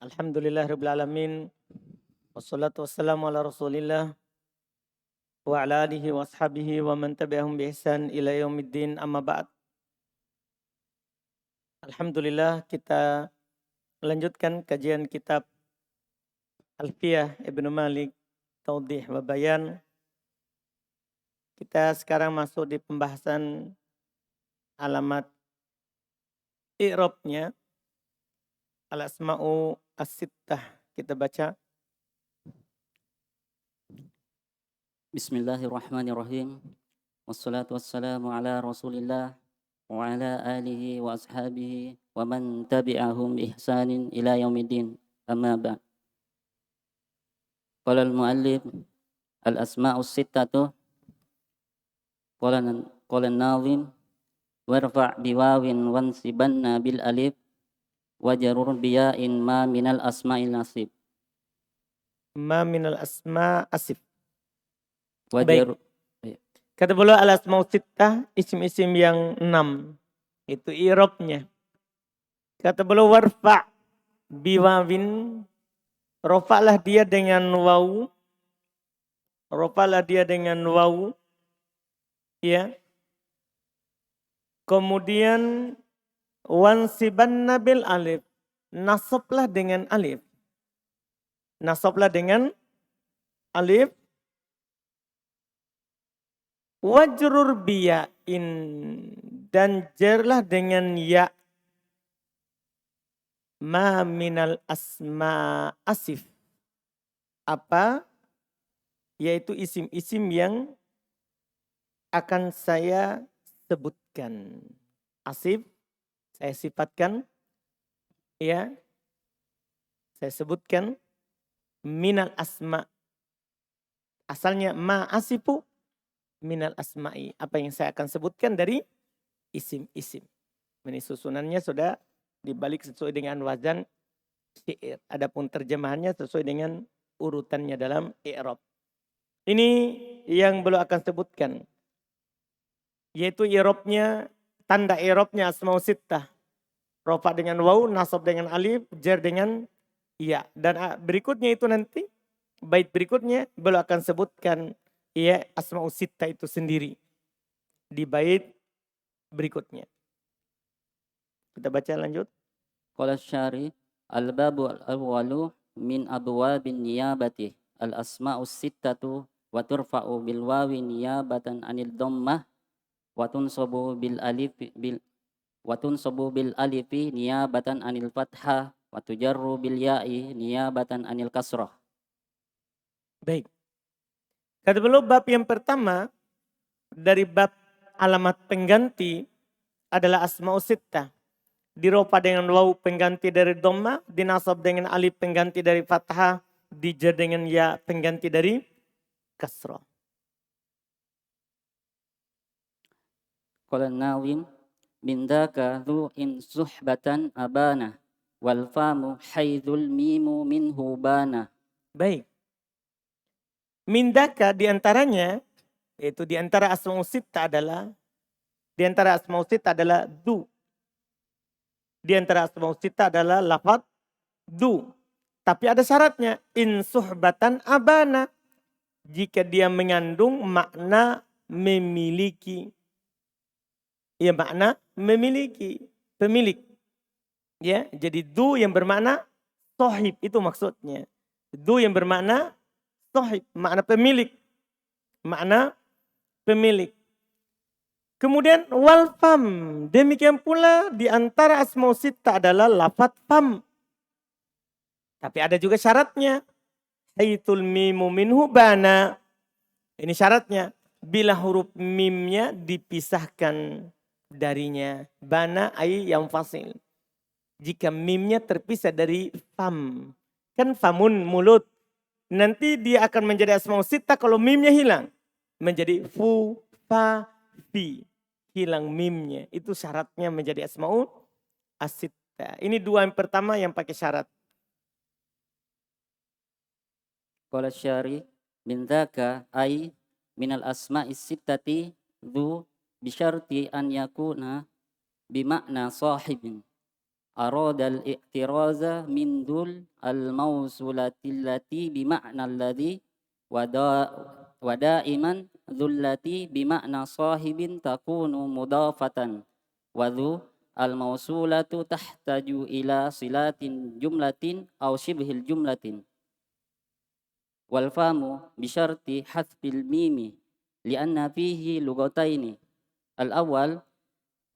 Alhamdulillahirabbil alamin. Wassalatu wassalamu ala Rasulillah wa ala alihi wa ashabihi wa man tabi'ahum bi ihsan ila yaumiddin amma ba'd. Alhamdulillah kita melanjutkan kajian kitab Alfiyah Ibnu Malik Taudhih wa Bayan. Kita sekarang masuk di pembahasan alamat i'rabnya al-asma'u as-sittah. Kita baca. Bismillahirrahmanirrahim. Wassalatu wassalamu ala Rasulillah wa ala alihi wa ashabihi wa man tabi'ahum bi ihsanin ila yaumiddin. Amma ba'd. Qala al-muallif al-asma'u sittatu qala an-nazim warfa' biwawin wansibanna bil alif wajarur biya'in ma minal asma'il nasib. Ma minal asma' asif. Wajar. Kata beliau al-asma'u sittah, isim-isim yang 6. Itu i'rabnya. Kata beliau warfa' biwawin, rofa'lah dia dengan waw. Rofa'lah dia dengan waw. Ya. Kemudian wansibanna bil alif. Nasablah dengan alif. Nasablah dengan alif. Wajrur biya'in, dan jarlah dengan ya. Ma minal asma asif. Apa? Yaitu isim-isim yang akan saya sebutkan. Asif, saya sifatkan. Ya. Saya sebutkan. Minal asma. Asalnya ma asifu minal asma'i. Apa yang saya akan sebutkan dari isim-isim. Ini susunannya sudah dibalik sesuai dengan wazan syair. Adapun terjemahannya sesuai dengan urutannya dalam i'rab. Ini yang belum akan sebutkan. Yaitu i'rabnya, tanda i'rabnya asma'u sittah. Rofa dengan waw, nasab dengan alif, jar dengan ya. Dan berikutnya itu nanti, bait berikutnya belum akan sebutkan ya asma'u sittah itu sendiri. Di bait berikutnya. Kita baca lanjut. Qala syari al-babu al-awwalu min abwabin niyabati al-asma'u sittatu wa turfa'u bil wawi niyabatan anil dhammah wa tunsabu bil alifi niyabatan anil fathah wa tujarru bil ya'i niyabatan anil kasrah. Baik. Kata beliau bab yang pertama dari bab alamat pengganti adalah asma'u sittah. Dirofa dengan waw pengganti dari dhamma, dinasab dengan alif pengganti dari fathah, dijar dengan ya pengganti dari kasrah. Qala an-nawim min dzaka dhu in suhbatan abana wal famu haidul mimu minhu bana. Baik. Mindaka diantaranya, yaitu diantara asma'u sittah adalah, diantara asma'u sittah adalah du. Diantara asma'u sittah adalah lafaz du. Tapi ada syaratnya. In suhbatan abana. Jika dia mengandung makna memiliki. Ya, makna memiliki. Pemilik. Ya, jadi du yang bermakna sohib. Itu maksudnya. Du yang bermakna sohib. Makna pemilik. Makna pemilik. Kemudian wal fam. Demikian pula di antara asma'u sittah adalah lafaz fam. Tapi ada juga syaratnya. Haitsul mimu minhu bana. Ini syaratnya. Bila huruf mimnya dipisahkan darinya. Bana ay yang fasil. Jika mimnya terpisah dari fam. Kan famun mulut. Nanti dia akan menjadi asma'u sittah kalau mimnya hilang. Menjadi fu, fa, fi. Hilang mimnya. Itu syaratnya menjadi asma'u as-sittah. Ini dua yang pertama yang pakai syarat. Qala syari min dzaka ay minal asma'is sittati dhu bisyarti an yakuna bimakna sahibin أراد الاعتراض من ذل الموصولة التي بمعنى الذي ودائما ذلتي بمعنى صاحب تكون مضافة وذو الموصولة تحتاج إلى صلة جملة أو شبه الجملة والفهم بشرط حذف الميم لأن فيه لغتين الأول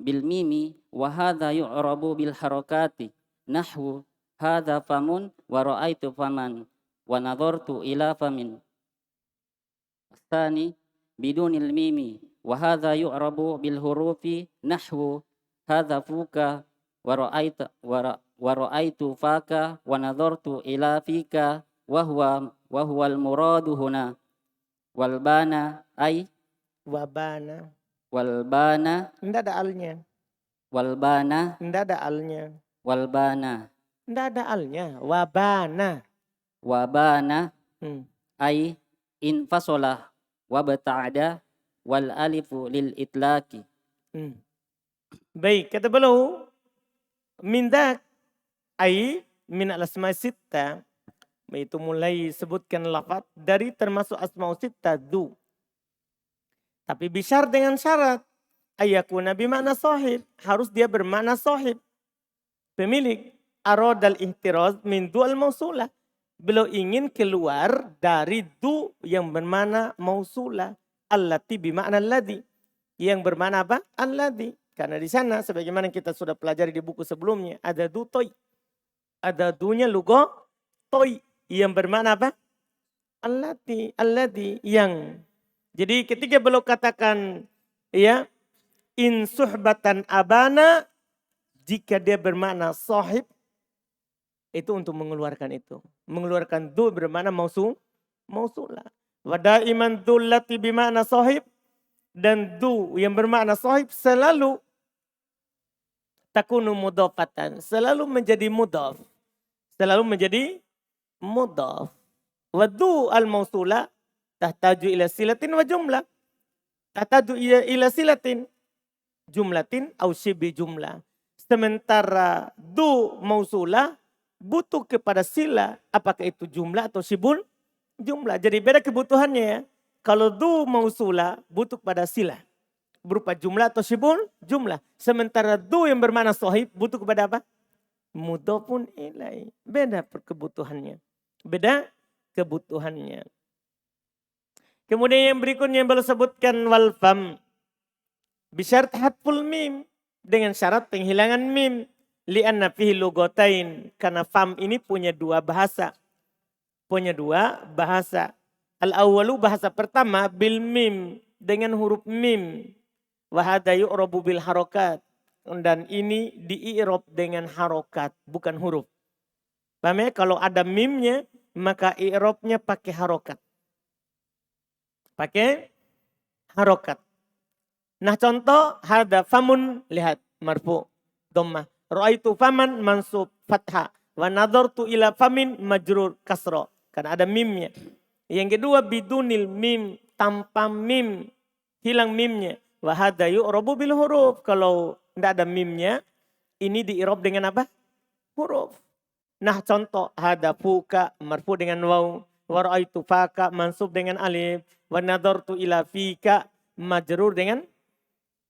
بالميم وهذا يعرب بالحركات نحو هذا فم ورأيت فمن ونظرت إلى فم الثاني بدون الميم وهذا يعرب بالحروف نحو هذا فوك ورأيت فاك ونظرت إلى فيك وهو المراد هنا والبانا أي Wabana. والبانا Nggak ada alnya. والبانا Nggak ada alnya. والبانا Nggak ada alnya. Wabana. وبانا Hmm. أي انفصل وابتعد والألف للإطلاق. Hmm. Baik, kata beliau mindak ai min al-asma sitta, itu mulai sebutkan lafaz dari termasuk asma sitta du. Tapi bisyar dengan syarat ayakuna bimakna sahib, harus dia bermakna sahib. Pemilik aradal ihtiraz min du al-mausulah. Beliau ingin keluar dari du yang bermakna mausulah, allati bimakna alladhi, yang bermakna apa? Alladhi. Karena di sana sebagaimana kita sudah pelajari di buku sebelumnya, ada du toy. Ada dunya lugo toy yang bermakna apa? Alladhi yang. Jadi ketika beliau katakan ya in suhbatan abana, jika dia bermakna sahib, itu untuk mengeluarkan itu. Mengeluarkan du bermakna mausulah. Wa daiman dullati bimakna sahib, dan du yang bermakna sahib selalu takunu mudhafatan, selalu menjadi mudhaf. Selalu menjadi mudhaf. Wa du al-mausulah tahtaju ila silatin wa jumlah. Tahtaju ila silatin jumlatin au shibi jumlah. Sementara du mausulah butuh kepada sila, apakah itu jumlah atau shibul jumlah. Jadi beda kebutuhannya ya. Kalau du mausulah butuh pada sila berupa jumlah atau shibul jumlah. Sementara du yang bermakna sahib butuh kepada apa? Mudhafun ilai. Beda kebutuhannya. Beda kebutuhannya. Kemudian yang berikutnya yang beliau sebutkan wal fam bisyarat hatful mim, dengan syarat penghilangan mim, li'anna fihi lugatain, karena fam ini punya dua bahasa. Punya dua bahasa. Al-awwalu bahasa pertama bil mim, dengan huruf mim. Wa hadza yu'rabu bil harokat, dan ini di-i'rab dengan harokat, bukan huruf. Paham ya? Kalau ada mimnya maka i'rabnya pakai harokat. Pakai harokat. Nah contoh hada famun, lihat marfu dhammah. Ra'aitu faman mansub fathah wa nadartu ila famin majrur kasra, karena ada mimnya. Yang kedua bidunil mim, tanpa mim, hilang mimnya. Wa hada yu'rabu bil huruf, kalau tidak ada mimnya ini di-i'rab dengan apa? Huruf. Nah contoh hada fuka marfu dengan waw, wa ra'aitu faka mansub dengan alif, wa nadartu ila fika majrur dengan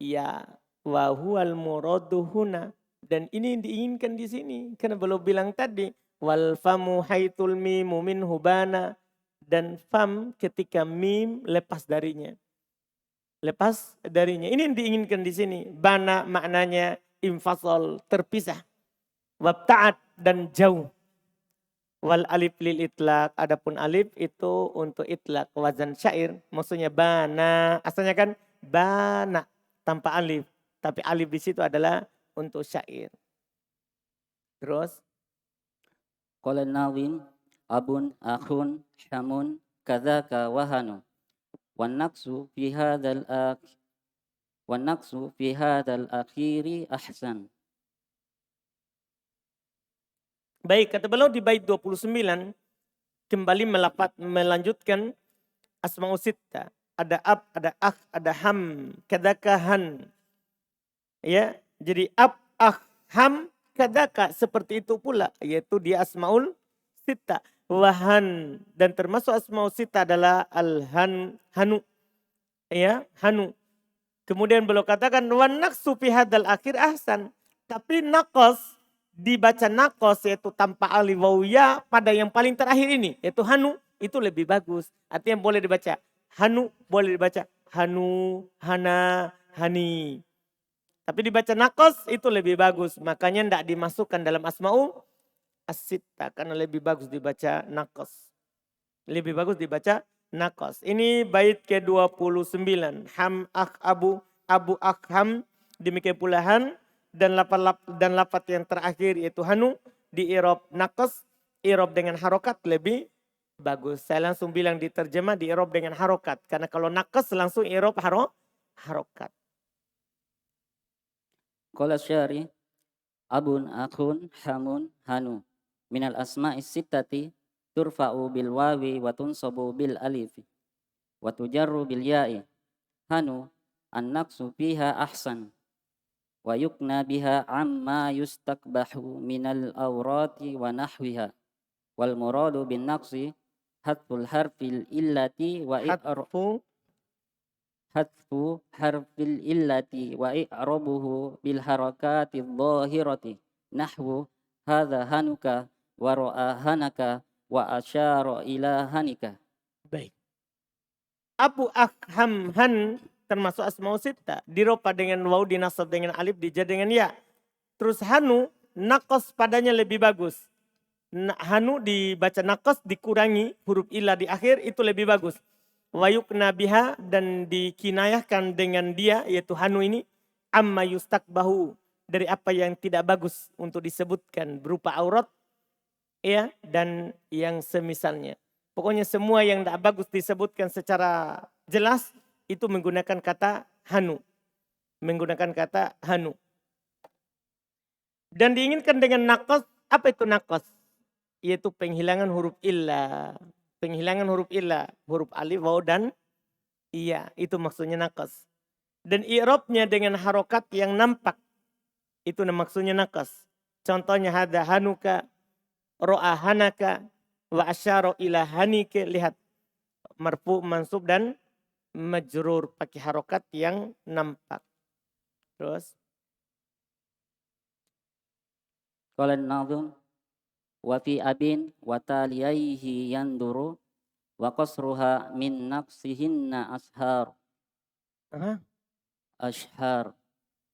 ya, wa huwal muradu huna, dan ini yang diinginkan di sini. Karena belum bilang tadi wal famu haitul mimu min hubana, dan fam ketika mim lepas darinya. Lepas darinya. Ini yang diinginkan di sini. Bana maknanya infasal, terpisah. Wabta'at, dan jauh. Wal alif lil itlaq, adapun alif itu untuk itlaq wazan syair, maksudnya bana, asalnya kan bana tanpa alif, tapi alif di situ adalah untuk syair. Terus Qala an-Nazim abun akhun hamun kadzaka wahanu wan naqsu fi hadzal akhiri ahsan. baik, kata beliau di bait 29 kembali melanjutkan asma'us sittah. Ada ab, ada akh, ada ham, kadzaka han. Ya, jadi ab, akh, ham, kadaka seperti itu pula, yaitu di asmaul sita. Wahan, dan termasuk asmaul sita adalah hanu, ya, hanu. Kemudian beliau katakan wan naqsu fi hadzal akhir ahsan. Tapi nakos dibaca nakos yaitu tanpa alif waw ya pada yang paling terakhir ini yaitu hanu itu lebih bagus. Artinya boleh dibaca hanu, boleh dibaca hanu, hana, hani. Tapi dibaca nakos itu lebih bagus. Makanya tidak dimasukkan dalam asma'u as-sittah karena lebih bagus dibaca nakos. Lebih bagus dibaca nakos. Ini bait ke-29. Ham akh abu, abu akham, demikian pula han, dan lafaz yang terakhir yaitu hanu di irob nakos, irob dengan harokat lebih bagus. Saya langsung bilang diterjemah di irob dengan harokat. Karena kalau nakos langsung irob harokat. Qala syari abun akhun hamun hanu minal asma'is sittati turfa'u bil wawi wa tunsabu bil alif wa tujarru bil ya'i hanu an-naqsu fiha ahsan wa yukna biha amma yustakbahu minal awrati wa nahwiha wal muradu bin naqsi hatful harfil illati wa hatfu harfil illati wa i'rabuhu bil harakati dhahirati nahwu hadha hanuka wa ra'a hanaka wa asyara ila hanika. Baik. Abu akham han termasuk asma'u sittah. Diropa dengan waw, dinasab dengan alif, dijar dengan ya. Terus hanu, nakos padanya lebih bagus. Hanu dibaca nakos, dikurangi huruf ilah di akhir, itu lebih bagus. Wayukna biha, dan dikinayahkan dengan dia, yaitu hanu ini. Amma yustakbahu, dari apa yang tidak bagus untuk disebutkan. Berupa aurat, ya, dan yang semisalnya. Pokoknya semua yang tidak bagus disebutkan secara jelas, itu menggunakan kata hanu. Menggunakan kata hanu. Dan diinginkan dengan nakos, apa itu nakos? Yaitu penghilangan huruf illah. Penghilangan huruf illah, huruf alif, waw, dan iya, itu maksudnya nakos. Dan i'rabnya dengan harokat yang nampak, itu maksudnya nakos. Contohnya hadha hanuka, ro'a hanaka, wa asyara ila hanike. Lihat, marfu, mansub, dan majrur pakai harokat yang nampak. Terus Qala an-nadhim wa fi abin wa taliyaihi yanduru wa qasruha min naqsihinna ashar.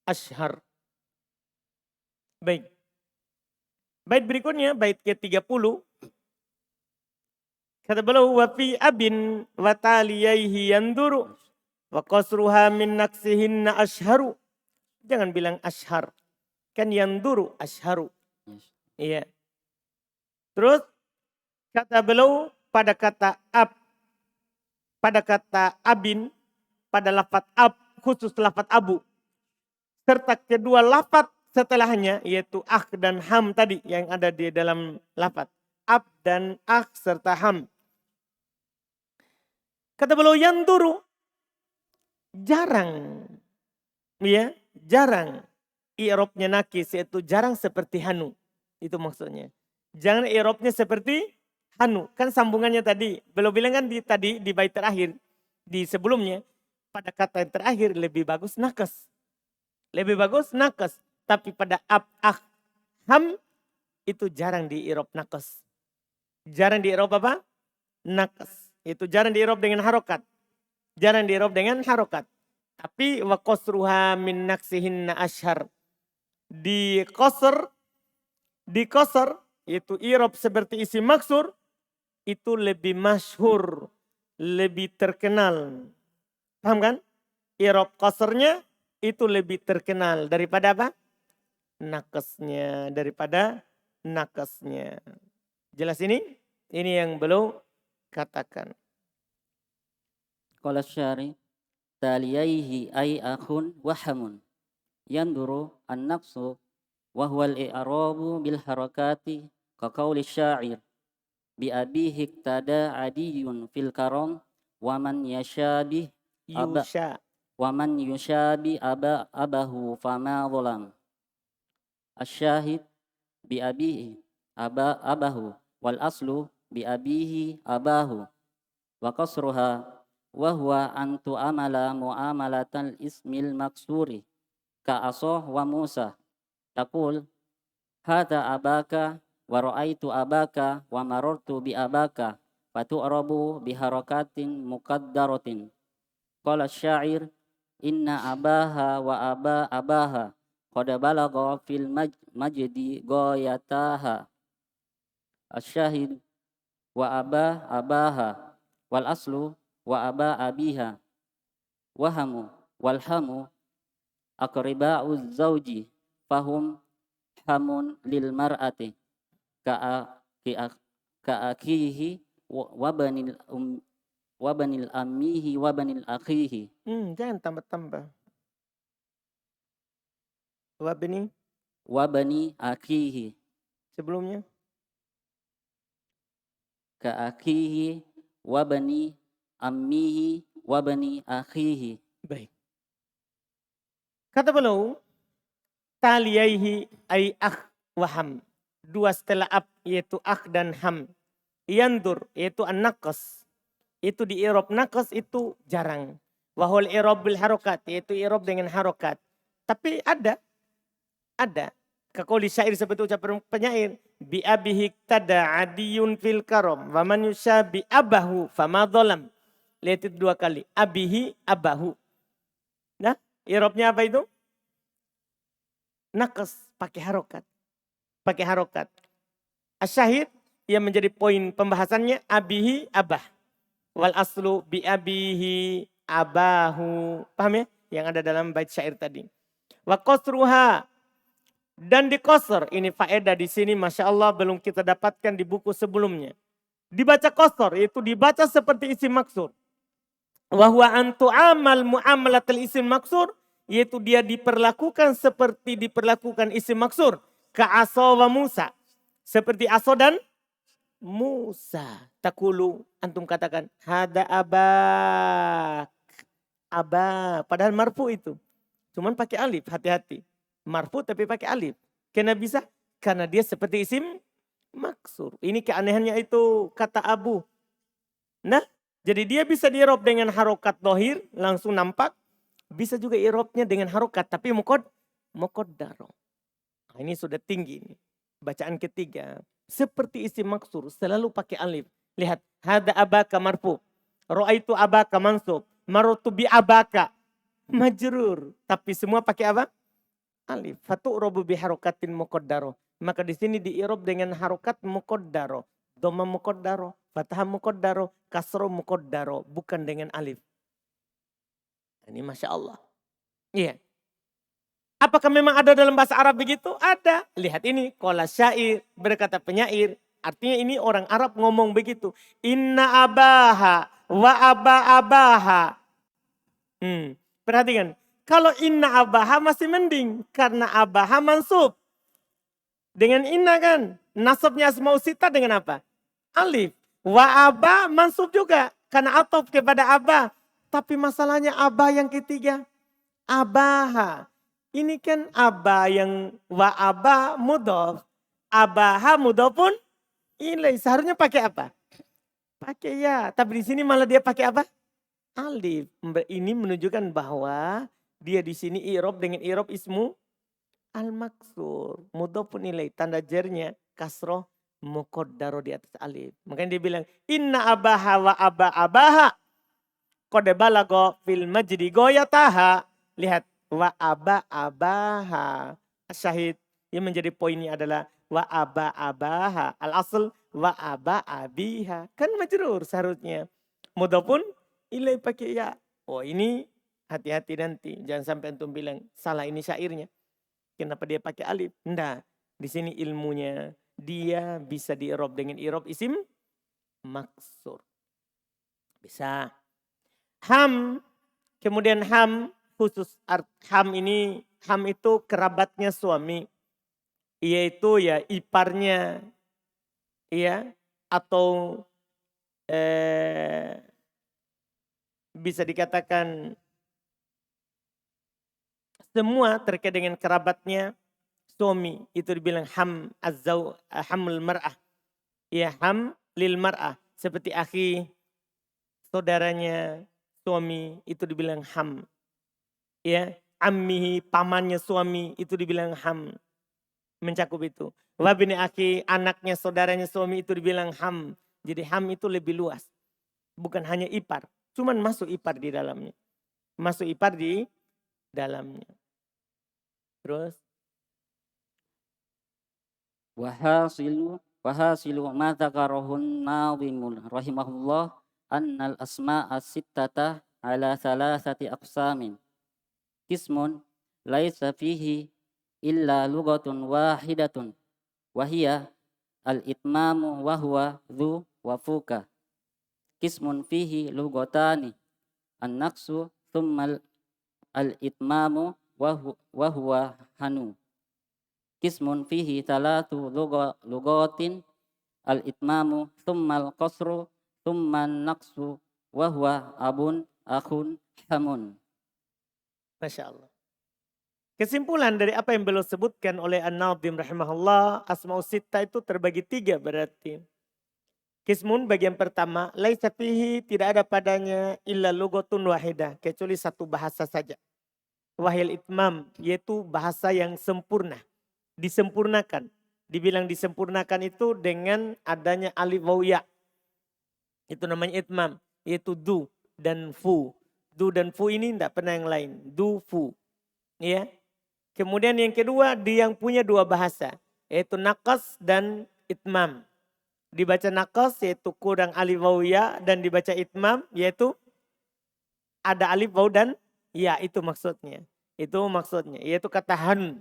ashar. Baik. Bait berikutnya, bait ke-30. Kata beliau, wa fi abin wa taliyaihi yanduru wa qasruha min naqsihinna asharu. Jangan bilang ashar. Kan yanduru asharu. Iya. Terus kata beliau pada kata ab, pada kata abin, pada lafaz ab, khusus lafaz abu. Serta kedua lafaz setelahnya yaitu akh dan ham tadi yang ada di dalam lafaz. Ab dan akh serta ham. Kata beliau yanduru, jarang. Ya, jarang. I'rabnya nakis, yaitu jarang seperti hanu. Itu maksudnya. Jangan i'rabnya seperti hanu. Kan sambungannya tadi. Beliau bilang kan tadi di bait terakhir. Di sebelumnya. Pada kata yang terakhir lebih bagus nakas. Lebih bagus nakas. Tapi pada ab, akh, ham. Itu jarang di i'rab nakas. Jarang di i'rab apa? Nakas. Itu jarang di i'rab dengan harokat. Jarang di i'rab dengan harokat. Tapi wa qasruha min naqsihinna ashar. Di qasr itu i'rab seperti isim maksur itu lebih masyhur, lebih terkenal. Paham kan? I'rab qasrnya itu lebih terkenal daripada apa? Nakasnya, daripada nakasnya. Jelas ini? Ini yang belum katakan. Qala syari taliyaihi ay akhun wa hamun yanduru an-naqsu wa huwa al-i'rabu bil harakati ka qawli sya'ir bi abihi iktada adiyun fil karam wa man yashabih Yusha. abahu fama zalam. Asyahid bi abihi abahu wal aslu bi abihi abahu wa qasruha wa huwa an tu'amala muamalatal ismil maksuri ka asoh wa Musa taqul hada abaka wa ra'aitu abaka wa marartu bi abaka fatu'rabu bi harakatin muqaddaratin qala syair inna abaha wa abaha qad balagha fil majdi ghayataha asyahid wa abaha wal aslu wa abiha wahamu walhamu aqriba'u zauji fahum hamun lil mar'ati ka ka akihi wa banil wa banil ammihi wa banil akhihi Jangan tambah-tambah. Wabni wa bani akihi sebelumnya. ka akihi wa bani ammihi wa bani akhihi. Baik. Kata beliau, taliyaihi ay akh wa ham. Dua setelah ab yaitu akh dan ham. Yandur yaitu an-naqas. Itu di i'rab naqas itu jarang. Wahul i'rab bil harokat yaitu i'rab dengan harokat. Tapi ada. Kekoli syair seperti ucapan penyair. Bi abihi tada adiyun fil karam. Wa man yushabi abahu fama dhalam. Lihat itu dua kali. Abihi abahu. Nah, i'rabnya apa itu? Naqas pakai harokat. Asyahid yang menjadi poin pembahasannya abihi abah. Wal aslu bi abihi abahu. Paham ya? Yang ada dalam bait syair tadi. Wa qasruha dan di qasr. Ini faedah di sini Masya Allah belum kita dapatkan di buku sebelumnya. Dibaca qasr yaitu dibaca seperti isim maksur. Wa huwa an tu'amal muamalatul isim maksur yaitu dia diperlakukan seperti diperlakukan isim maksur. Ka aso wa Musa. Seperti aso dan Musa. Takulu antum katakan hada abak. Abak. Padahal marfu itu. Cuman pakai alif, hati-hati. Marfu tapi pakai alif. Kenapa bisa? Karena dia seperti isim maksur. Ini keanehannya itu kata Abu. Nah, jadi dia bisa di-i'rab dengan harokat dohir, langsung nampak. Bisa juga i'rabnya dengan harokat, tapi muqaddaro. Nah, ini sudah tinggi. Ini. Bacaan ketiga. Seperti isim maksur, selalu pakai alif. Lihat, hada abaka marfu. Ra'aitu abaka mansub. Marutu bi abaka. Majrur. Tapi semua pakai apa? Alif. Fatu'rabu bi harokatin muqaddaro. Maka di sini di-i'rab dengan harokat muqaddaro. Dhamma muqaddaro. Fathah muqaddaro. Kasro muqaddaro. Bukan dengan alif. Ini Masya Allah. Iya. Apakah memang ada dalam bahasa Arab begitu? Ada. Lihat ini. Qala syair. Berkata penyair. Artinya ini orang Arab ngomong begitu. Inna abaha wa abaha. Perhatikan. Kalau inna abaha masih mending. Karena abaha mansub. Dengan inna kan. Nasabnya asma'u sita dengan apa? Alif. Wa aba mansub juga. Karena atop kepada aba. Tapi masalahnya aba yang ketiga. Abaha. Ini kan aba yang wa aba mudhof. Abaha mudhofun ilai. Seharusnya pakai apa? Pakai ya. Tapi di sini malah dia pakai apa? Alif. Ini menunjukkan bahwa dia di sini i'rab dengan i'rab ismu al-maksur. Mudhofun ilai. Tanda jernya kasroh muqaddaro di atas alif. Makanya dia bilang inna abaha wa abaha. Qad balagha fil majdi ghayataha. Lihat wa abaha. Syahid yang menjadi poinnya adalah wa abaha. Al-asl wa abiha. Kan majrur seharusnya. Mudhofun ilai pakai ya. Oh ini hati-hati nanti. Jangan sampai antum bilang salah ini syairnya. Kenapa dia pakai alif? Enggak. Di sini ilmunya. Dia bisa di-i'rab dengan i'rab isim maksur. Bisa. Ham. Kemudian ham khusus. Ham ini. Ham itu kerabatnya suami. Yaitu ya iparnya. Ya. Atau bisa dikatakan semua terkait dengan kerabatnya suami itu dibilang hamul mar'ah. Ya, ham lil mar'ah. Seperti akhi, saudaranya suami itu dibilang ham. Ya, ammihi, pamannya suami itu dibilang ham. Mencakup itu. Wabini akhi, anaknya saudaranya suami itu dibilang ham. Jadi ham itu lebih luas. Bukan hanya ipar. Cuman masuk ipar di dalamnya. Masuk ipar di dalamnya. Terus. Wahasilu ma dzakarahun nawimul rahimahullah annal asma'a sittata ala thalathati aqsamin. Qismun laisa fihi illa lugatun wahidatun wahia al-itmamu wa huwa dhu wa fuka. Qismun fihi lugatani an-naqsu thumma al-itmamu wa huwa hanu. Qismun fihi talatu lugatin al-itmamu thumma al-qasru thumma an-naqsu wa huwa abun akhun hamun. Masya Allah. Kesimpulan dari apa yang beliau sebutkan oleh An-Nadhim rahimahullah, Asma'us Sittah itu terbagi 3 berarti. Kismun bagian pertama, laisa fihi, tidak ada padanya illa lugatun wahidah, kecuali satu bahasa saja. Wahil itmam, yaitu bahasa yang sempurna, disempurnakan. Dibilang disempurnakan itu dengan adanya alif waw ya. Itu namanya itmam, yaitu du dan fu. Du dan fu ini tidak pernah yang lain, du fu. Ya. Kemudian yang kedua, dia yang punya 2 bahasa, yaitu naqas dan itmam. Dibaca naqas yaitu kurang alif waw ya, dan dibaca itmam yaitu ada alif waw dan ya, itu maksudnya. Itu maksudnya, yaitu kata han.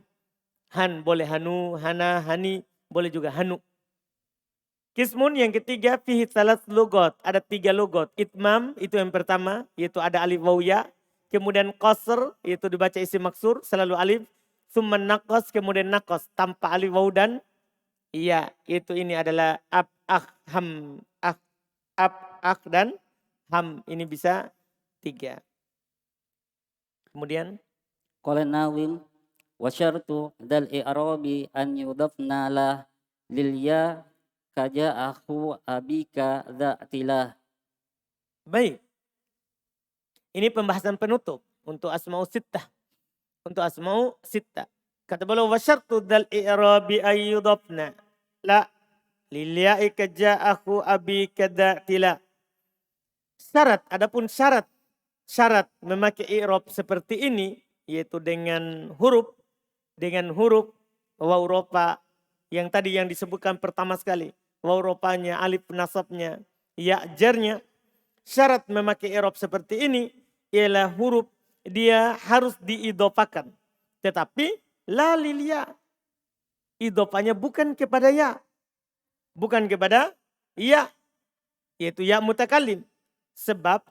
Han boleh hanu, hana, hani, boleh juga hanu. Kismun yang ketiga, fihi salas lugot, ada 3 lugot. Itmam itu yang pertama, yaitu ada alif waw ya. Kemudian qasr, yaitu dibaca isim maksur, selalu alif. Summan naqas, kemudian naqas, tanpa alif waw dan iya, itu ini adalah ab, ham, ab, dan ham. Ini bisa 3. Kemudian Qala Nawim wa syartu dal i'rabi an yudafna la lil ya kaja akhu abika dzatilah. baik. Ini pembahasan penutup untuk Asma'us Sittah. Untuk Asma'u Sittah. Kata beliau wasyartu dal i'rabi ayyudafna la lilya'i kaja'ahu abi kada'tila. Syarat, adapun syarat memakai i'rab seperti ini, yaitu dengan huruf waw rofa yang tadi yang disebutkan pertama sekali. Waw rofanya, alif nasabnya, ya jarnya. Syarat memakai i'rab seperti ini ialah huruf dia harus diidofakan. Tetapi la lil ya. Idofanya bukan kepada ya. Bukan kepada ya. Yaitu ya mutakallim. Sebab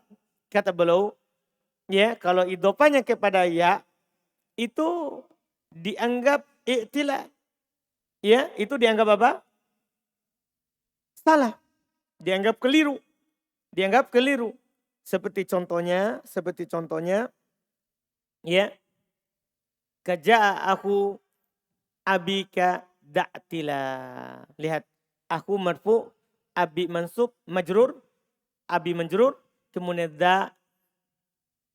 kata beliau, ya kalau idofanya kepada ya itu dianggap i'tila. Ya, itu dianggap apa? Salah. Dianggap keliru. Seperti contohnya ya, kaja'a aku abika da'tila. Lihat, aku marfu, abi mansub, majrur, abi majrur, kemudian da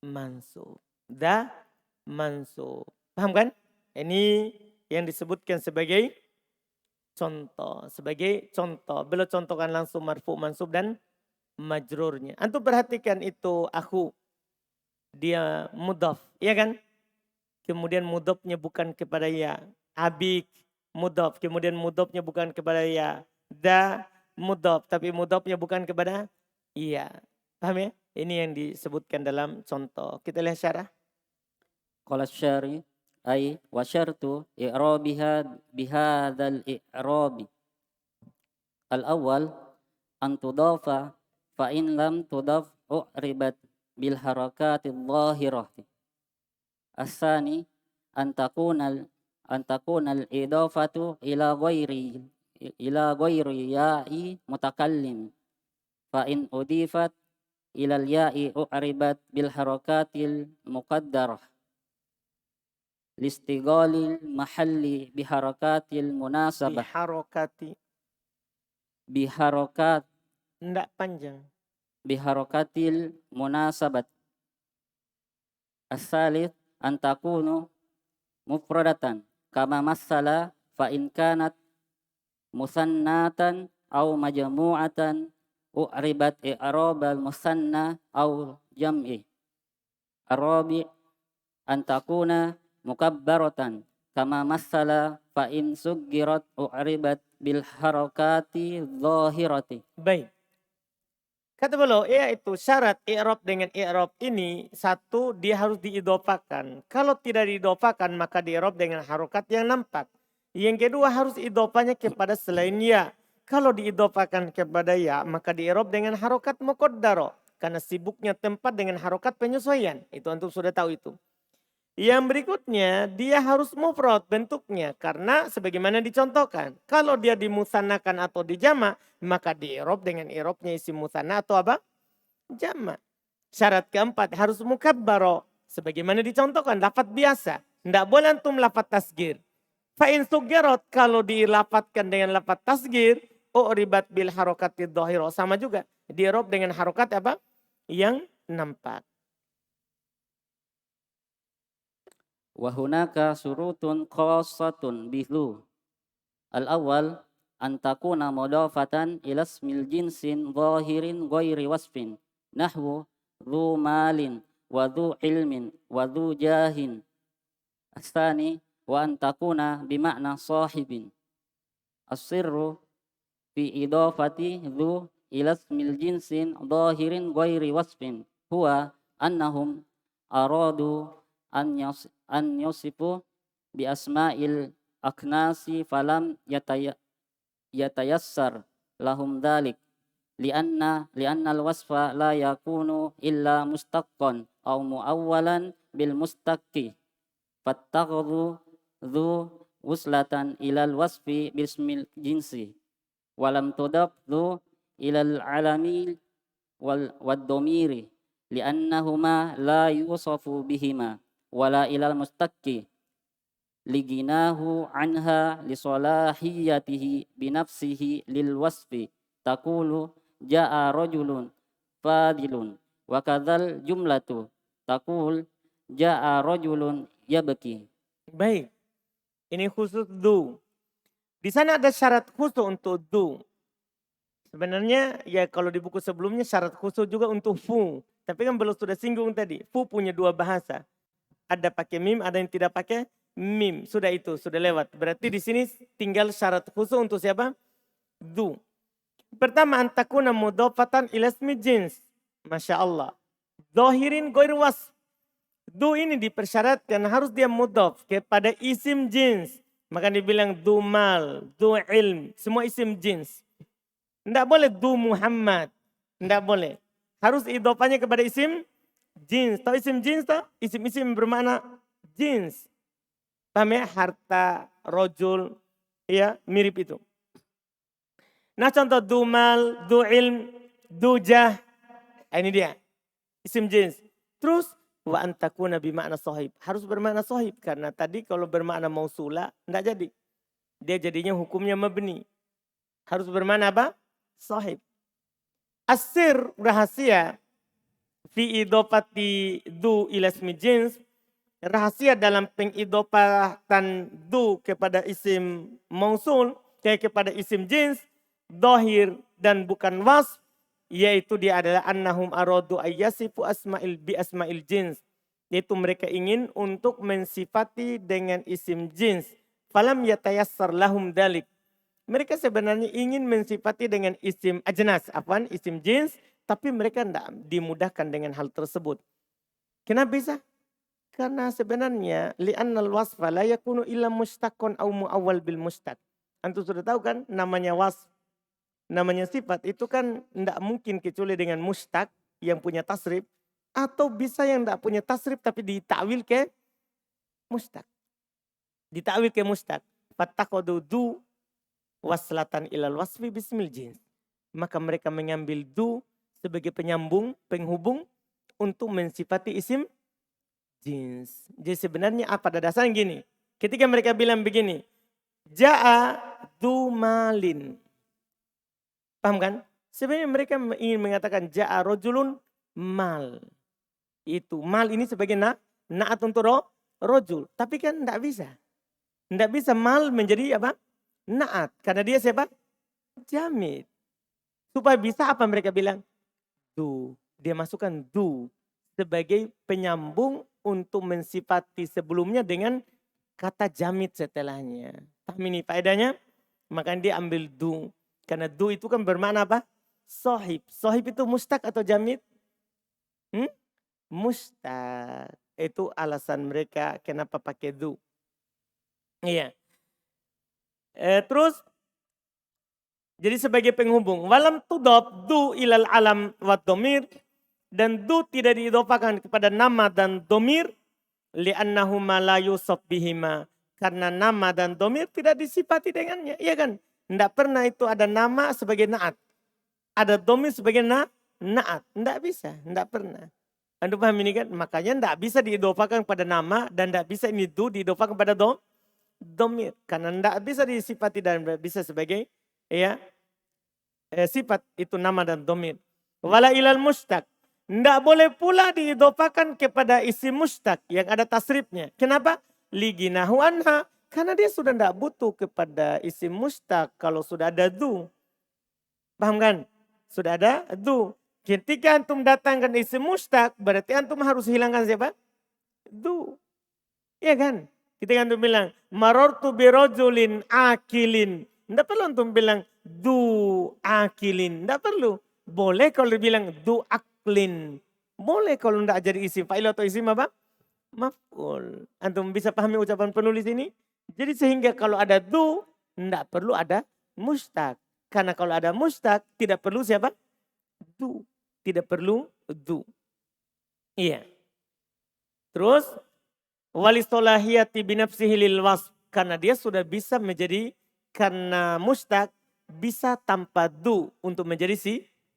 mansub. Paham kan? Ini yang disebutkan sebagai contoh. Beliau contohkan langsung marfu, mansub dan majrurnya. Antum perhatikan itu aku. Dia mudhaf, ya kan? Kemudian mudhafnya bukan kepada ya. Abik mudhaf, kemudian mudhafnya bukan kepada ya. Da mudhaf, tapi mudhafnya bukan kepada iya. Paham ya? Ini yang disebutkan dalam contoh. Kita lihat syarah. Qala syari ay wa syartu i'rabiha bihadzal i'rabi. Al-awwal an tudafa fa in lam tudaf u'ribat bil harakati dhahirati. As-sani an takuna al-idafatu ila ghairi ya'i mutakallim. Fa in udifat ila al-ya'i u'ribat bil harakatil muqaddarah. listigalil mahalli biharakatil munasabah Biharokati. biharokat Ndak panjang. biharokatil munasabat. As-salith an takunu mufradatan kama masala fa in kanat musannatan aw majmu'atan u'ribat i'rabal musanna aw jam'i. Arabi an takuna mukabbaratan kama masala fa in suggirat u'ribat bil harakati zahirati. Baik. Kata beliau, yaitu syarat i'rab dengan i'rab ini satu dia harus diidopakan. Kalau tidak diidopakan maka di'rab dengan harokat yang nampak. Yang kedua harus idopanya kepada selain ya. Kalau diidopakan kepada ya maka di'rab dengan harokat muqaddaro. Karena sibuknya tempat dengan harokat penyesuaian. Itu antum sudah tahu itu. Yang berikutnya dia harus mufrad bentuknya karena sebagaimana dicontohkan. Kalau dia dimusannakan atau dijama maka di-i'rab dengan i'rabnya isim musanna atau apa? Jama. Syarat keempat harus mukabbaro sebagaimana dicontohkan lafaz biasa. Tidak boleh antum lafaz tasgir. Fa in suggirat kalau dilafadzkan dengan lafaz tasgir u'ribat bil harakatid dhahira sama juga. Di-i'rab dengan harokat apa? Yang nampak. Wa hunaka surutun khassatun bihu. Al-awwal an takuna mudafatan ila ismil jinsin zahirin ghairi wasfin nahwu dhu malin wa dhu ilmin wa dhu jahin. As-tsani wa an takuna bima'na sahibin. As-sirru fi idafati dhu ila ismil jinsin zahirin ghairi wasfin huwa annahum aradu an yusifu bi asma'il aknasi falam yatayassar lahum dhalik lianna al wasfa la yakunu illa mustaqqan aw muawwalan bil mustaqqi fattakhadhu dhu wuslatan ilal wasfi bismil jinsi walam tudaf dhu ilal alami wad domiri liannahuma la yusafu bihima wala ilal mustaqi liginahu anha lisolahiyatihi binafsihi lil wasfi taqulu jaa rajulun fadilun wa kadzal jumlatu taqul jaa rajulun yabki. Baik. Ini khusus du. Di sana ada syarat khusus untuk du. Sebenarnya ya kalau di buku sebelumnya syarat khusus juga untuk fu. Tapi kan belum sudah singgung tadi. Fu punya dua bahasa. Ada pakai mim, ada yang tidak pakai mim. Sudah itu, sudah lewat. Berarti di sini tinggal syarat khusus untuk siapa? Du. Pertama, antakuna mudhafatan ila ismi jins. Masya Allah. Zahirin goir was. Du ini dipersyaratkan harus dia mudhaf kepada isim jins. Maka dibilang du mal, du ilm. Semua isim jins. Tidak boleh du Muhammad. Tidak boleh. Harus idhofanya kepada isim jins. Tahu isim jins tak? Isim-isim bermakna jins. Paham ya? Harta, rojul, ya mirip itu. Nah contoh dumal, du ilm, dujah. Ini dia. Isim jins. Terus wa antakuna bimakna sahib. Harus bermakna sahib. Karena tadi kalau bermakna mausula, enggak jadi. Dia jadinya hukumnya mabni. Harus bermakna apa? Sahib. Asir rahasia. Fi idopati du ila ismi jins. Rahasia dalam pengidopatan du kepada isim mausul. Kayak kepada isim jins. Dohir dan bukan wasf. Yaitu dia adalah annahum aradu ayyasifu asma'il bi asma'il jins. Yaitu mereka ingin untuk mensifati dengan isim jins. Falam yatayassar lahum dalik. Mereka sebenarnya ingin mensifati dengan isim ajnas. Apaan? Isim jins. Tapi mereka tidak dimudahkan dengan hal tersebut. Kenapa bisa? Karena sebenarnya li'annal wasfa la yakunu illa mustaqon au mu'awwal bil mustaq. Antum sudah tahu kan namanya wasf. Namanya sifat itu kan tidak mungkin kecuali dengan mustaq yang punya tasrif. Atau bisa yang tidak punya tasrif tapi ditakwil ke mustaq. Ditakwil ke mustaq. Fattakhadhu du waslatan ilal wasfi bismil jins. Maka mereka mengambil du sebagai penyambung, penghubung untuk mensifati isim jins. Jadi sebenarnya apa? Pada dasarnya gini. Ketika mereka bilang begini. Ja'a du malin. Paham kan? Sebenarnya mereka ingin mengatakan ja'a rojulun mal. Itu mal ini sebagai naat untuk rojul. Tapi kan tidak bisa. Tidak bisa mal menjadi apa? Naat. Karena dia siapa? Jamid. Supaya bisa apa mereka bilang? Du. Dia masukkan du. Sebagai penyambung untuk mensifati sebelumnya dengan kata jamid setelahnya. Paham ini faedahnya? Makanya dia ambil du. Karena du itu kan bermakna apa? Sohib. Sohib itu mustaq atau jamid? Mustaq. Itu alasan mereka kenapa pakai du. Iya. Terus jadi sebagai penghubung. Walam tudab du ilal alam wa domir. Dan du tidak diidofakan kepada nama dan domir. Li'annahuma la yusab bihima. Karena nama dan domir tidak disifati dengannya. Iya kan? Tidak pernah itu ada nama sebagai naat. Ada domir sebagai naat. Tidak bisa. Tidak pernah. Anda paham ini kan? Makanya tidak bisa diidofakan pada nama. Dan tidak bisa ini du diidofakan pada domir. Karena tidak bisa disifati dan bisa sebagai sifat itu nama dan domir. Wala ilal mustaq. Tidak boleh pula diidofakan kepada isim mustaq yang ada tasrifnya. Kenapa? Liginahu anha. Karena dia sudah tidak butuh kepada isim mustaq kalau sudah ada du. Paham kan? Sudah ada du. Ketika antum datangkan isim mustaq, berarti antum harus hilangkan siapa? Du. Iya kan? Ketika antum bilang, marortu birojulin akilin. Tidak perlu antum bilang, du akilin. Tidak perlu. Boleh kalau dibilang du aklin. Boleh kalau tidak jadi isim fa'il atau isim apa? Maf'ul. Antum bisa pahami ucapan penulis ini? Jadi sehingga kalau ada du, tidak perlu ada mustaq. Karena kalau ada mustaq, tidak perlu siapa? Du. Tidak perlu du. Iya. Terus, walisolahiyati binafsihi lil wasf. Karena dia sudah bisa menjadi, karena mustaq, bisa tanpa du untuk menjadi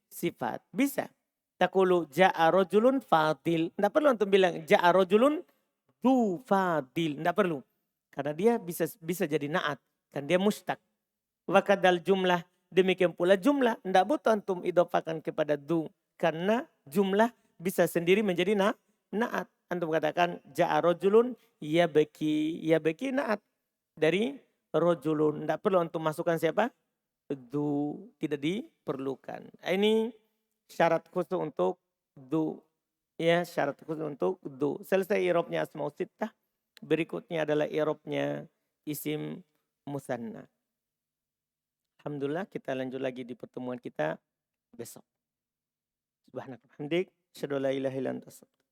sifat. Bisa. Takulu ja'a rojulun fadil. Tidak perlu untuk bilang ja'a rojulun du fadil. Tidak perlu. Karena dia bisa jadi naat. Kan dia mustaq. Wakadal jumlah. Demikian pula jumlah. Tidak butuh antum idofakan kepada du. Karena jumlah bisa sendiri menjadi naat. Antum katakan ja'a rojulun ya beki naat. Dari rojulun. Tidak perlu antum masukkan siapa? Du. Tidak diperlukan. Ini syarat khusus untuk du. Ya, syarat khusus untuk du. Selesai i'rabnya asmaul sittah. Berikutnya adalah i'rabnya isim musanna. Alhamdulillah kita lanjut lagi di pertemuan kita besok. Subhanallah. Hamdik. Asyhadu an la ilaha illa anta astaghfiruka